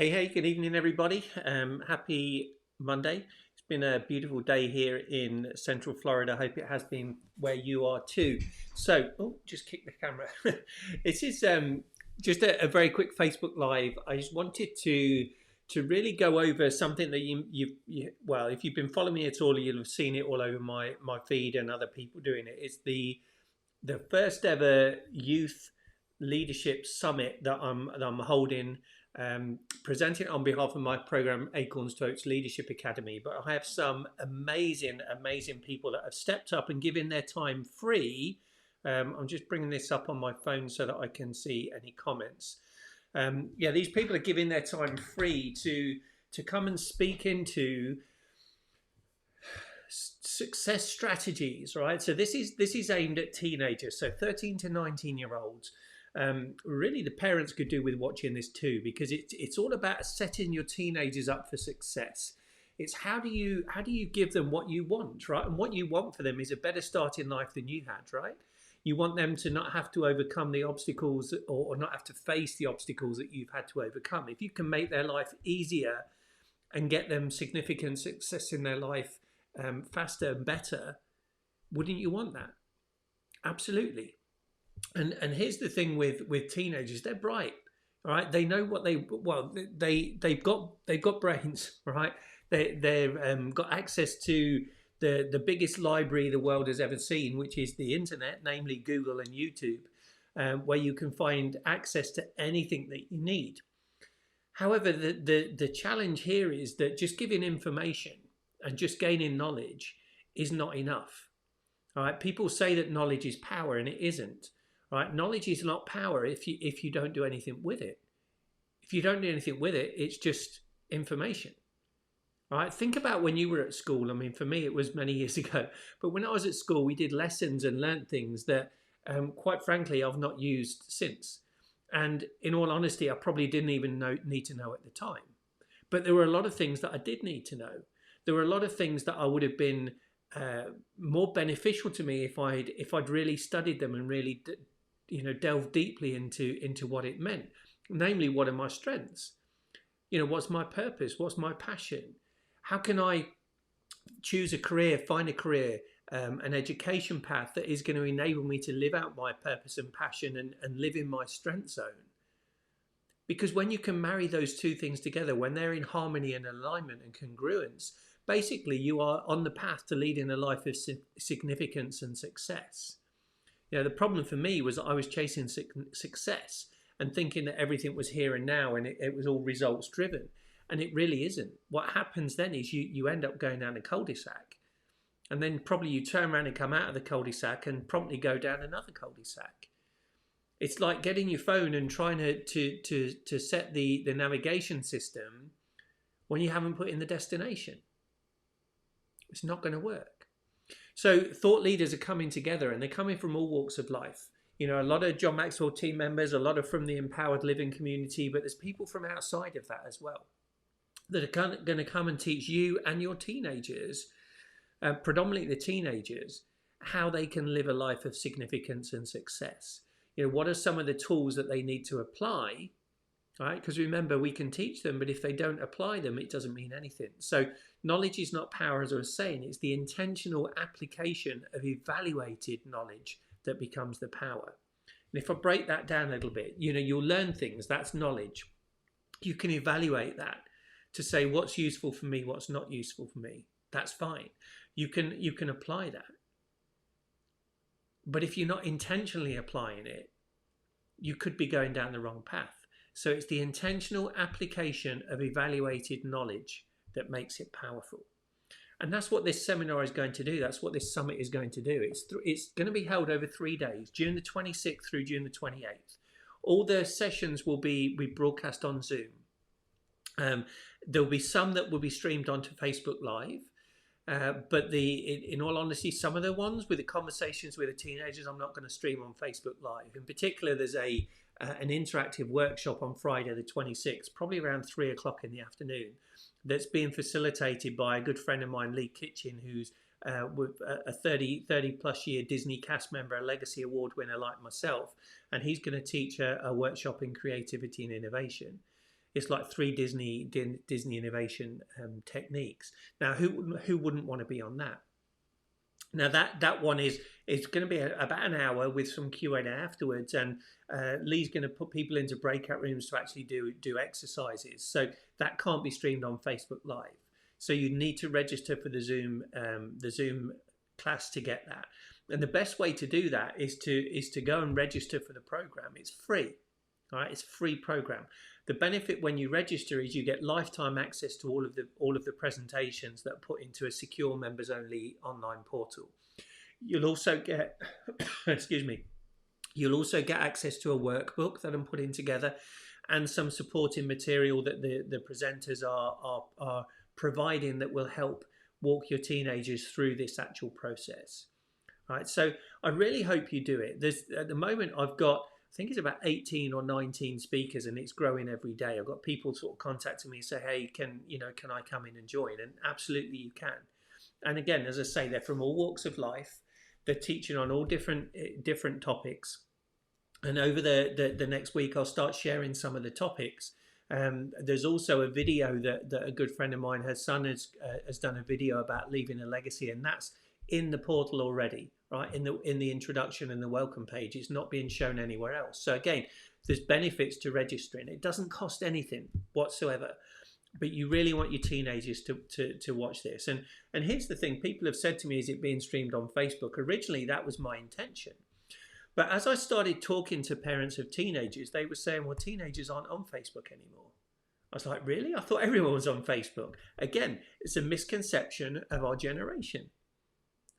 Hey, good evening, everybody. Happy Monday. It's been a beautiful day here in Central Florida. Hope it has been where you are too. Just kick the camera. This is just a very quick Facebook Live. I just wanted to really go over something that well, if you've been following me at all, you'll have seen it all over my feed and other people doing it. It's the first ever youth leadership summit that I'm holding, presenting on behalf of my program Acorns to Oaks Leadership Academy. But I have some amazing people that have stepped up and given their time free. I'm just bringing this up on my phone so that I can see any comments. Yeah, these people are giving their time free to come and speak into success strategies, right? So this is aimed at teenagers, so 13 to 19-year olds. Really, the parents could do with watching this too, because it's all about setting your teenagers up for success. It's how do you give them what you want, right? And what you want for them is a better start in life than you had, right? You want them to not have to overcome the obstacles, or not have to face the obstacles that you've had to overcome. If you can make their life easier and get them significant success in their life faster and better, wouldn't you want that? Absolutely. And here's the thing with teenagers: they're bright. All right, they know what they've got brains. Right, they've got access to the biggest library the world has ever seen, which is the internet, namely Google and YouTube, where you can find access to anything that you need. However, the challenge here is that just giving information and just gaining knowledge is not enough. All right, people say that knowledge is power, and it isn't. Right, knowledge is not power if you don't do anything with it. If you don't do anything with it, it's just information. Right, think about when you were at school. I mean, for me, it was many years ago. But when I was at school, we did lessons and learnt things that, quite frankly, I've not used since. And in all honesty, I probably didn't even need to know at the time. But there were a lot of things that I did need to know. There were a lot of things that I would have been more beneficial to me if I'd really studied them and really delved deeply into what it meant. Namely, what are my strengths? What's my purpose? What's my passion? How can I choose a career, find a career, an education path that is going to enable me to live out my purpose and passion, and live in my strength zone? Because when you can marry those two things together, when they're in harmony and alignment and congruence, basically you are on the path to leading a life of significance and success. The problem for me was that I was chasing success and thinking that everything was here and now, and it was all results driven. And it really isn't. What happens then is you end up going down a cul-de-sac, and then probably you turn around and come out of the cul-de-sac and promptly go down another cul-de-sac. It's like getting your phone and trying to set the navigation system when you haven't put in the destination. It's not going to work. So thought leaders are coming together, and they're coming from all walks of life. A lot of John Maxwell team members, a lot of from the empowered living community, but there's people from outside of that as well that are going to come and teach you and your teenagers, predominantly the teenagers, how they can live a life of significance and success. What are some of the tools that they need to apply? Right? Because remember, we can teach them, but if they don't apply them, it doesn't mean anything. So knowledge is not power, as I was saying. It's the intentional application of evaluated knowledge that becomes the power. And if I break that down a little bit, you'll learn things. That's knowledge. You can evaluate that to say what's useful for me, what's not useful for me. That's fine. You can apply that. But if you're not intentionally applying it, you could be going down the wrong path. So it's the intentional application of evaluated knowledge that makes it powerful. And that's what this seminar is going to do. That's what this summit is going to do. It's going to be held over 3 days, June the 26th through June the 28th. All the sessions will be broadcast on Zoom. There'll be some that will be streamed onto Facebook Live. But in all honesty, some of the ones with the conversations with the teenagers, I'm not going to stream on Facebook Live. In particular, there's an interactive workshop on Friday the 26th, probably around 3 o'clock in the afternoon, that's being facilitated by a good friend of mine, Lee Kitchen, who's with a 30 plus year Disney cast member, a Legacy Award winner like myself, and he's going to teach a workshop in creativity and innovation. It's like three Disney innovation techniques. Now, who wouldn't want to be on that? Now that one is going to be about an hour with some Q&A afterwards, and Lee's going to put people into breakout rooms to actually do exercises. So that can't be streamed on Facebook Live. So you need to register for the Zoom class to get that. And the best way to do that is to go and register for the program. It's free. All right, it's a free program. The benefit when you register is you get lifetime access to all of the presentations that are put into a secure members only online portal. You'll also get excuse me. You'll also get access to a workbook that I'm putting together and some supporting material that the presenters are providing that will help walk your teenagers through this actual process. Right, so I really hope you do it. At the moment I've got, I think it's about 18 or 19 speakers, and it's growing every day. I've got people sort of contacting me and say, hey, can I come in and join? And absolutely you can. And again, as I say, they're from all walks of life. They're teaching on all different topics. And over the next week, I'll start sharing some of the topics. There's also a video that a good friend of mine, her son has done a video about leaving a legacy, and that's in the portal already, right? In the introduction and the welcome page. It's not being shown anywhere else. So again, there's benefits to registering. It doesn't cost anything whatsoever, but you really want your teenagers to watch this. And here's the thing: people have said to me, is it being streamed on Facebook? Originally, that was my intention. But as I started talking to parents of teenagers, they were saying, well, teenagers aren't on Facebook anymore. I was like, really? I thought everyone was on Facebook. Again, it's a misconception of our generation.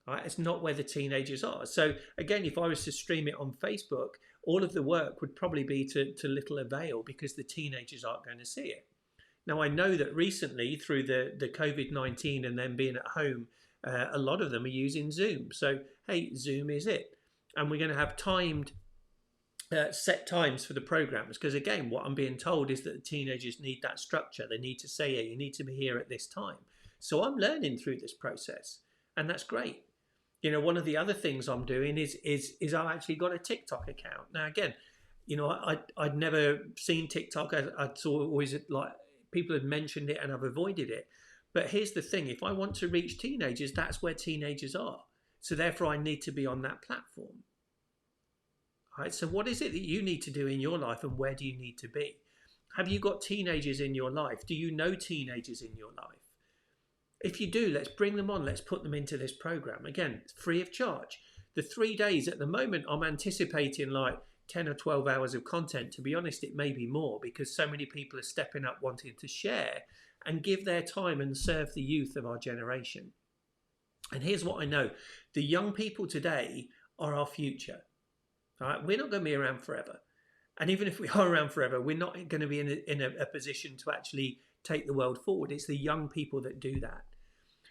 Right? It's not where the teenagers are. So again, if I was to stream it on Facebook, all of the work would probably be to little avail because the teenagers aren't going to see it. Now, I know that recently through the COVID-19 and them being at home, a lot of them are using Zoom. So, hey, Zoom is it. And we're going to have timed set times for the programs, because again, what I'm being told is that the teenagers need that structure. They need to say, yeah, you need to be here at this time. So I'm learning through this process, and that's great. You know, one of the other things I'm doing is I've actually got a TikTok account. Now, again, you know, I'd never seen TikTok. I saw always like people had mentioned it and I've avoided it. But here's the thing: if I want to reach teenagers, that's where teenagers are. So therefore, I need to be on that platform. All right. So what is it that you need to do in your life, and where do you need to be? Have you got teenagers in your life? Do you know teenagers in your life? If you do, let's bring them on. Let's put them into this program. Again, it's free of charge. The 3 days at the moment, I'm anticipating like 10 or 12 hours of content. To be honest, it may be more because so many people are stepping up wanting to share and give their time and serve the youth of our generation. And here's what I know. The young people today are our future. All right? We're not going to be around forever. And even if we are around forever, we're not going to be in a position to actually take the world forward. It's the young people that do that.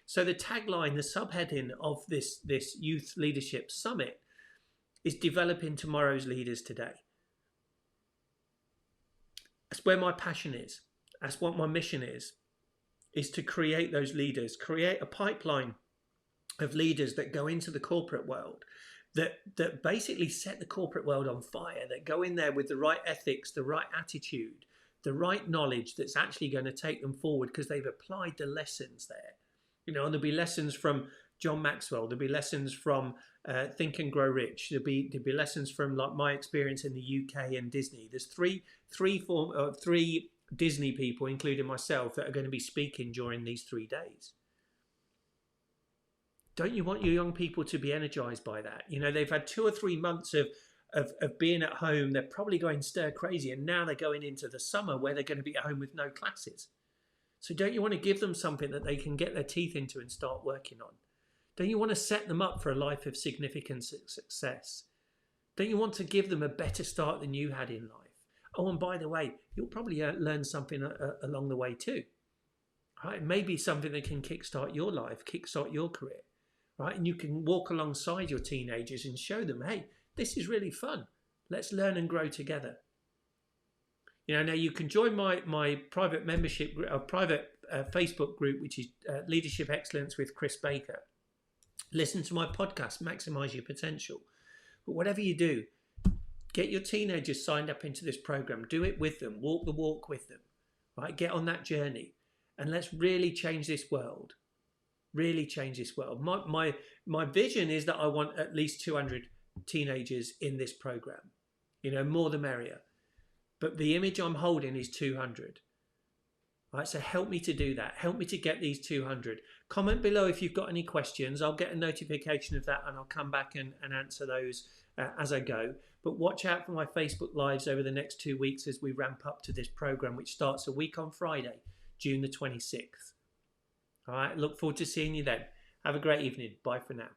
So the tagline, the subheading of this Youth Leadership Summit is developing tomorrow's leaders today. That's where my passion is. That's what my mission is to create those leaders, create a pipeline of leaders that go into the corporate world, that basically set the corporate world on fire, that go in there with the right ethics, the right attitude, the right knowledge that's actually going to take them forward because they've applied the lessons there. You know, and there'll be lessons from John Maxwell. There'll be lessons from Think and Grow Rich. There'll be lessons from like my experience in the UK and Disney. There's three Disney people, including myself, that are going to be speaking during these 3 days. Don't you want your young people to be energized by that? You know, they've had 2 or 3 months of being at home. They're probably going stir crazy, and now they're going into the summer where they're going to be at home with no classes. So don't you want to give them something that they can get their teeth into and start working on? Don't you want to set them up for a life of significant success? Don't you want to give them a better start than you had in life? Oh, and by the way, you'll probably learn something along the way too. Right? Maybe something that can kickstart your life, kickstart your career. Right? And you can walk alongside your teenagers and show them, hey, this is really fun. Let's learn and grow together. You know, now you can join my private membership, private Facebook group, which is Leadership Excellence with Chris Baker. Listen to my podcast, Maximize Your Potential. But whatever you do, get your teenagers signed up into this program. Do it with them. Walk the walk with them. right? Get on that journey and let's really change this world. Really change this world. My vision is that I want at least 200 teenagers in this program. You know, more the merrier. But the image I'm holding is 200. Right, so help me to do that. Help me to get these 200. Comment below if you've got any questions. I'll get a notification of that and I'll come back and answer those as I go. But watch out for my Facebook Lives over the next 2 weeks as we ramp up to this program, which starts a week on Friday, June the 26th. All right, look forward to seeing you then. Have a great evening. Bye for now.